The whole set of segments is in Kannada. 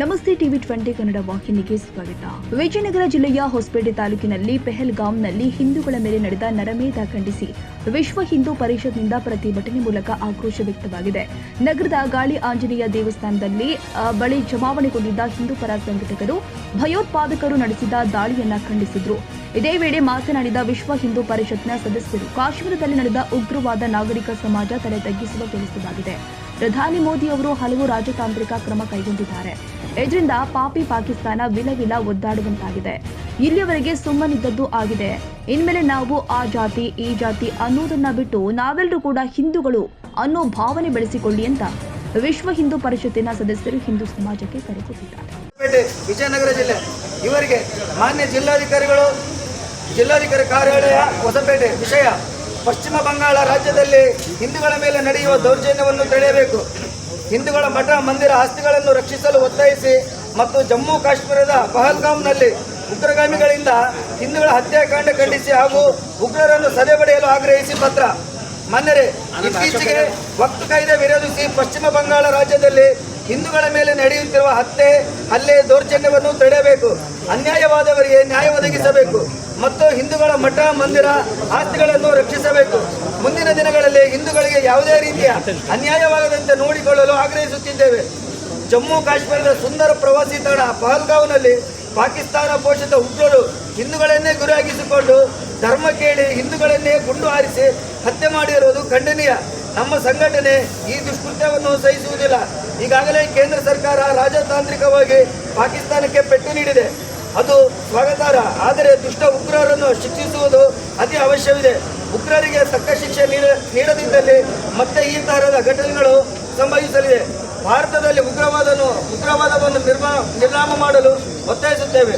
ನಮಸ್ತೆ ಟಿವಿ 20 ಕನ್ನಡ ವಾಹಿನಿಗೆ ಸ್ವಾಗತ. ವಿಜಯನಗರ ಜಿಲ್ಲೆಯ ಹೊಸಪೇಟೆ ತಾಲೂಕಿನಲ್ಲಿ ಪೆಹಲ್ಗಾಂನಲ್ಲಿ ಹಿಂದೂಗಳ ಮೇಲೆ ನಡೆದ ನರಮೇಧ ಖಂಡಿಸಿ ವಿಶ್ವ ಹಿಂದೂ ಪರಿಷತ್ನಿಂದ ಪ್ರತಿಭಟನೆ ಮೂಲಕ ಆಕ್ರೋಶ ವ್ಯಕ್ತವಾಗಿದೆ. ನಗರದ ಗಾಳಿ ಆಂಜನೇಯ ದೇವಸ್ಥಾನದಲ್ಲಿ ಬಳಿ ಜಮಾವಣೆಗೊಂಡಿದ್ದ ಹಿಂದೂ ಪರ ಸಂಘಟಕರು ಭಯೋತ್ಪಾದಕರು ನಡೆಸಿದ ದಾಳಿಯನ್ನ ಖಂಡಿಸಿದ್ರು. ಇದೇ ವೇಳೆ ಮಾತನಾಡಿದ ವಿಶ್ವ ಹಿಂದೂ ಪರಿಷತ್ನ ಸದಸ್ಯರು ಕಾಶ್ಮೀರದಲ್ಲಿ ನಡೆದ ಉಗ್ರವಾದ ನಾಗರಿಕ ಸಮಾಜ ತಲೆ ತಗ್ಗಿಸುವ ಕೆಲಸವಾಗಿದೆ. ಪ್ರಧಾನಿ ಮೋದಿ ಅವರು ಹಲವು ರಾಜತಾಂತ್ರಿಕ ಕ್ರಮ ಕೈಗೊಂಡಿದ್ದಾರೆ. ಇದರಿಂದ ಪಾಪಿ ಪಾಕಿಸ್ತಾನ ವಿಲವಿಲ ಒದ್ದಾಡುವಂತಾಗಿದೆ. ಇಲ್ಲಿಯವರೆಗೆ ಸುಮ್ಮನಿದ್ದದ್ದು ಆಗಿದೆ. ಇನ್ಮೇಲೆ ನಾವು ಆ ಜಾತಿ ಈ ಜಾತಿ ಅನ್ನೋದನ್ನ ಬಿಟ್ಟು ನಾವೆಲ್ಲರೂ ಕೂಡ ಹಿಂದೂಗಳು ಅನ್ನೋ ಭಾವನೆ ಬೆಳೆಸಿಕೊಳ್ಳಿ ಅಂತ ವಿಶ್ವ ಹಿಂದೂ ಪರಿಷತ್ತಿನ ಸದಸ್ಯರು ಹಿಂದೂ ಸಮಾಜಕ್ಕೆ ಕರೆ ಕೊಟ್ಟಿದ್ದಾರೆ. ವಿಜಯನಗರ ಜಿಲ್ಲೆ ಇವರಿಗೆ ಮಾನ್ಯ ಜಿಲ್ಲಾಧಿಕಾರಿ ಕಾರ್ಯಾಲಯ ಹೊಸಪೇಟೆ ವಿಷಯ ಪಶ್ಚಿಮ ಬಂಗಾಳ ರಾಜ್ಯದಲ್ಲಿ ಹಿಂದೂಗಳ ಮೇಲೆ ನಡೆಯುವ ದೌರ್ಜನ್ಯವನ್ನು ತಡೆಯಬೇಕು, ಹಿಂದೂಗಳ ಮಠ ಮಂದಿರ ಆಸ್ತಿಗಳನ್ನು ರಕ್ಷಿಸಲು ಒತ್ತಾಯಿಸಿ ಮತ್ತು ಜಮ್ಮು ಕಾಶ್ಮೀರದ ಪಹಲ್ಗಾಂನಲ್ಲಿ ಉಗ್ರಗಾಮಿಗಳಿಂದ ಹಿಂದೂಗಳ ಹತ್ಯಾಕಾಂಡ ಖಂಡಿಸಿ ಹಾಗೂ ಉಗ್ರರನ್ನು ಸದೆಬಡಿಯಲು ಆಗ್ರಹಿಸಿ ಪತ್ರ. ಮಾನ್ಯರೇ, ಇತ್ತೀಚೆಗೆ ವಕ್ಫ್ ಕಾಯ್ದೆ ವಿರೋಧಿಸಿ ಪಶ್ಚಿಮ ಬಂಗಾಳ ರಾಜ್ಯದಲ್ಲಿ ಹಿಂದೂಗಳ ಮೇಲೆ ನಡೆಯುತ್ತಿರುವ ಹಲ್ಲೆ ದೌರ್ಜನ್ಯವನ್ನು ತಡೆಯಬೇಕು, ಅನ್ಯಾಯವಾದವರಿಗೆ ನ್ಯಾಯ ಒದಗಿಸಬೇಕು ಮತ್ತು ಹಿಂದೂಗಳ ಮಠ ಮಂದಿರ ಆಸ್ತಿಗಳನ್ನು ರಕ್ಷಿಸಬೇಕು. ಮುಂದಿನ ದಿನಗಳಲ್ಲಿ ಹಿಂದೂಗಳಿಗೆ ಯಾವುದೇ ರೀತಿಯ ಅನ್ಯಾಯವಾಗದಂತೆ ನೋಡಿಕೊಳ್ಳಲು ಆಗ್ರಹಿಸುತ್ತಿದ್ದೇವೆ. ಜಮ್ಮು ಕಾಶ್ಮೀರದ ಸುಂದರ ಪ್ರವಾಸಿ ತಾಣ ಪಹಲ್ಗಾಂವ್ನಲ್ಲಿ ಪಾಕಿಸ್ತಾನ ಪೋಷಿತ ಉಗ್ರರು ಹಿಂದೂಗಳನ್ನೇ ಗುರಿಯಾಗಿಸಿಕೊಂಡು ಧರ್ಮ ಕೇಳಿ ಹಿಂದೂಗಳನ್ನೇ ಗುಂಡು ಹಾರಿಸಿ ಹತ್ಯೆ ಮಾಡಿರುವುದು ಖಂಡನೀಯ. ನಮ್ಮ ಸಂಘಟನೆ ಈ ದುಷ್ಕೃತ್ಯವನ್ನು ಸಹಿಸುವುದಿಲ್ಲ. ಈಗಾಗಲೇ ಕೇಂದ್ರ ಸರ್ಕಾರ ರಾಜತಾಂತ್ರಿಕವಾಗಿ ಪಾಕಿಸ್ತಾನಕ್ಕೆ ಪೆಟ್ಟು ನೀಡಿದೆ, ಅದು ಸ್ವಾಗತಾರ್ಹ. ಆದರೆ ದುಷ್ಟ ಉಗ್ರರನ್ನು ಶಿಕ್ಷಿಸುವುದು ಅತಿ ಅವಶ್ಯವಿದೆ. ಉಗ್ರರಿಗೆ ತಕ್ಕ ಶಿಕ್ಷೆ ನೀಡದಿದ್ದಲ್ಲಿ ಮತ್ತೆ ಈ ತರಹದ ಘಟನೆಗಳು ಸಂಭವಿಸಲಿದೆ. ಭಾರತದಲ್ಲಿ ಉಗ್ರವಾದವನ್ನು ನಿರ್ನಾಮ ಮಾಡಲು ಒತ್ತಾಯಿಸುತ್ತೇವೆ.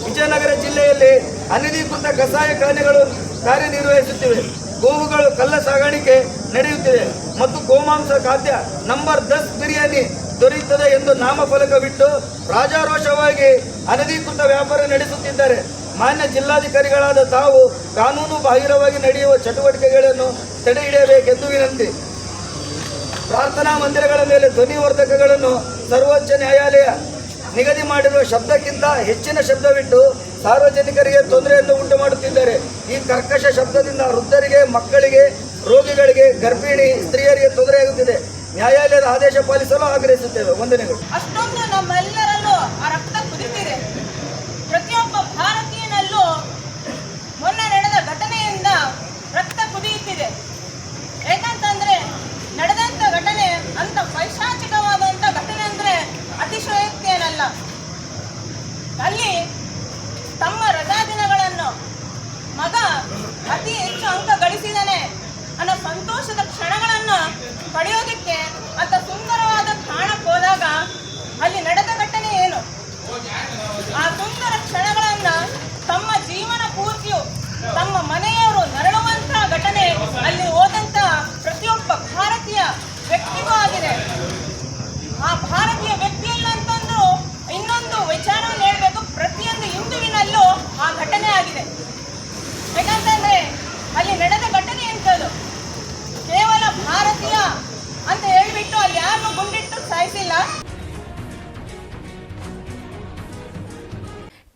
ವಿಜಯನಗರ ಜಿಲ್ಲೆಯಲ್ಲಿ ಅನಧಿಕೃತ ಕಸಾಯಿಖಾನೆಗಳು ಕಾರ್ಯನಿರ್ವಹಿಸುತ್ತಿವೆ, ಗೋವುಗಳು ಕಳ್ಳ ಸಾಗಾಣಿಕೆ ನಡೆಯುತ್ತಿದೆ ಮತ್ತು ಗೋಮಾಂಸ ಖಾದ್ಯ ನಂಬರ್ 10 ಬಿರಿಯಾನಿ ದೊರೆಯುತ್ತದೆ ಎಂದು ನಾಮಫಲಕವಿಟ್ಟು ರಾಜಾರೋಷವಾಗಿ ಅನಧಿಕೃತ ವ್ಯಾಪಾರ ನಡೆಸುತ್ತಿದ್ದಾರೆ. ಮಾನ್ಯ ಜಿಲ್ಲಾಧಿಕಾರಿಗಳಾದ ತಾವು ಕಾನೂನು ಬಾಹಿರವಾಗಿ ನಡೆಯುವ ಚಟುವಟಿಕೆಗಳನ್ನು ತಡೆ ಹಿಡಿಯಬೇಕೆಂದು ವಿನಂತಿ. ಪ್ರಾರ್ಥನಾ ಮಂದಿರಗಳ ಮೇಲೆ ಧ್ವನಿವರ್ಧಕಗಳನ್ನು ಸರ್ವೋಚ್ಚ ನ್ಯಾಯಾಲಯ ನಿಗದಿ ಮಾಡಿರುವ ಶಬ್ದಕ್ಕಿಂತ ಹೆಚ್ಚಿನ ಶಬ್ದವಿಟ್ಟು ಸಾರ್ವಜನಿಕರಿಗೆ ತೊಂದರೆಯನ್ನು ಉಂಟು ಮಾಡುತ್ತಿದ್ದಾರೆ. ಈ ಕರ್ಕಶ ಶಬ್ದದಿಂದ ವೃದ್ಧರಿಗೆ, ಮಕ್ಕಳಿಗೆ, ರೋಗಿಗಳಿಗೆ, ಗರ್ಭಿಣಿ ಸ್ತ್ರೀಯರಿಗೆ ತೊಂದರೆಯಾಗುತ್ತಿದೆ. ನ್ಯಾಯಾಲಯದ ಆದೇಶ ಪಾಲಿಸಲು ಆಗ್ರಹಿಸುತ್ತೇವೆ. ವಂದನೆಗಳು. ಅಷ್ಟೊಂದು ನಮ್ಮೆಲ್ಲರಲ್ಲೂ ಆ ರಕ್ತ ಕುದಿತಿದೆ. ಪ್ರತಿಯೊಬ್ಬ ಭಾರತೀಯನಲ್ಲೂ ಮೊನ್ನೆ ನಡೆದ ಘಟನೆಯಿಂದ ರಕ್ತ ಕುದಿಯುತ್ತಿದೆ. ಯಾಕಂತಂದ್ರೆ ನಡೆದಂತ ಘಟನೆ ಅಂತ ಪೈಶಾಚಿಕವಾದಂತ ಘಟನೆ ಅಂದ್ರೆ ಅತಿಶಯೋಕ್ತಿ ಏನಲ್ಲ. ಅಲ್ಲಿ ತಮ್ಮ ರಜಾ ದಿನಗಳನ್ನು ಮಗ ಅತಿ ಹೆಚ್ಚು ಅಂಕ ಗಳಿಸಿದಾನೆ ಅನ್ನೋ ಸಂತೋಷದ ಕ್ಷಣಗಳನ್ನು ಪಡೆಯೋದಕ್ಕೆ ಅಂತ ಸುಂದರವಾದ ತಾಣಕ್ಕೆ ಹೋದಾಗ ಅಲ್ಲಿ ನಡೆದ ಘಟನೆ ಏನು? ಆ ಸುಂದರ ಕ್ಷಣಗಳನ್ನ ತಮ್ಮ ಜೀವನ ಪೂರ್ತಿಯು ತಮ್ಮ ಮನೆಯವರು ನರಳುವಂತಹ ಘಟನೆ ಅಲ್ಲಿ ಹೋದಂತ ಪ್ರತಿಯೊಬ್ಬ ಭಾರತೀಯ ವ್ಯಕ್ತಿಗೂ ಆಗಿದೆ. ಆ ಭಾರತೀಯ ವ್ಯಕ್ತಿಯಲ್ಲಂತಂದ್ರೂ ಇನ್ನೊಂದು ವಿಚಾರವನ್ನು ಹೇಳಬೇಕು, ಪ್ರತಿಯೊಂದು ಹಿಂದುವಿನಲ್ಲೂ ಆ ಘಟನೆ ಆಗಿದೆ. ಯಾಕಂತಂದ್ರೆ ಅಲ್ಲಿ ನಡೆದ ಘಟನೆ ಎಂತದು ಕೇವಲ ಭಾರತೀಯ ಅಂತ ಹೇಳ್ಬಿಟ್ಟು ಅಲ್ಲಿ ಯಾರನ್ನು ಗುಂಡಿಟ್ಟು ಸಾಯಿಸಿಲ್ಲ.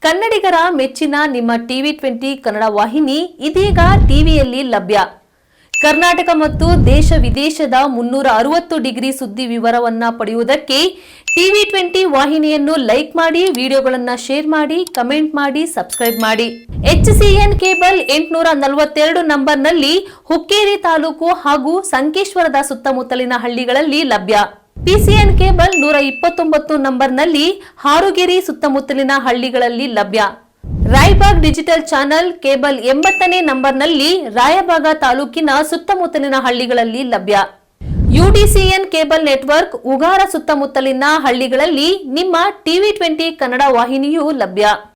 ಕನ್ನಡಿಗರ ಮೆಚ್ಚಿನ ನಿಮ್ಮ ಟಿವಿ 20 ಕನ್ನಡ ವಾಹಿನಿ ಇದೀಗ ಟಿವಿಯಲ್ಲಿ ಲಭ್ಯ. ಕರ್ನಾಟಕ ಮತ್ತು ದೇಶ ವಿದೇಶದ 360 ಡಿಗ್ರಿ ಸುದ್ದಿ ವಿವರವನ್ನ ಪಡೆಯುವುದಕ್ಕೆ ಟಿವಿ 20 ವಾಹಿನಿಯನ್ನು ಲೈಕ್ ಮಾಡಿ, ವಿಡಿಯೋಗಳನ್ನು ಶೇರ್ ಮಾಡಿ, ಕಮೆಂಟ್ ಮಾಡಿ, ಸಬ್ಸ್ಕ್ರೈಬ್ ಮಾಡಿ. HCN ಕೇಬಲ್ 842 ನಂಬರ್ನಲ್ಲಿ ಹುಕ್ಕೇರಿ ತಾಲೂಕು ಹಾಗೂ ಸಂಕೇಶ್ವರದ ಸುತ್ತಮುತ್ತಲಿನ ಹಳ್ಳಿಗಳಲ್ಲಿ ಲಭ್ಯ. PCN ಕೇಬಲ್ 129 ನಂಬರ್ನಲ್ಲಿ ಹಾರುಗೆರೆ ಸುತ್ತಮುತ್ತಲಿನ ಹಳ್ಳಿಗಳಲ್ಲಿ ಲಭ್ಯ. ರಾಯಬಾಗ್ ಡಿಜಿಟಲ್ ಚಾನೆಲ್ ಕೇಬಲ್ 80ನೇ ನಂಬರ್ನಲ್ಲಿ ರಾಯಬಾಗ ತಾಲೂಕಿನ ಸುತ್ತಮುತ್ತಲಿನ ಹಳ್ಳಿಗಳಲ್ಲಿ ಲಭ್ಯ. UDCN ಕೇಬಲ್ ನೆಟ್ವರ್ಕ್ ಉಗಾರ ಸುತ್ತಮುತ್ತಲಿನ ಹಳ್ಳಿಗಳಲ್ಲಿ ನಿಮ್ಮ ಟಿವಿ 20 ಕನ್ನಡ ವಾಹಿನಿಯೂ ಲಭ್ಯ.